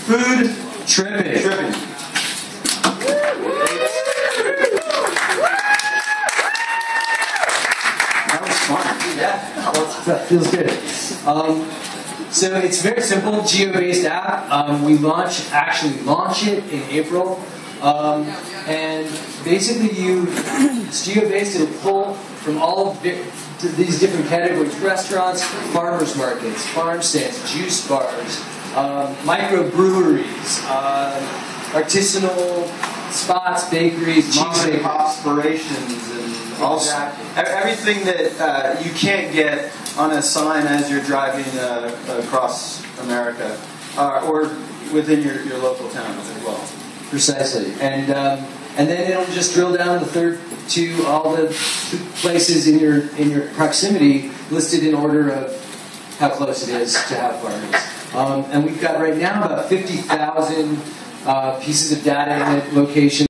Food tripping. That was fun. Yeah, that feels good. So it's very simple, geo-based app. We actually launch it in April. And basically it's geo-based, it'll pull from all of these different categories: restaurants, farmers markets, farm stands, juice bars, microbreweries, artisanal spots, bakeries, Mom and pop aspirations, and also everything that you can't get on a sign as you're driving across America, or within your local towns as well. Precisely, and then it'll just drill down the third to all the places in your proximity, listed in order of how close it is to how far it is. And we've got right now about 50,000 pieces of data in it, location.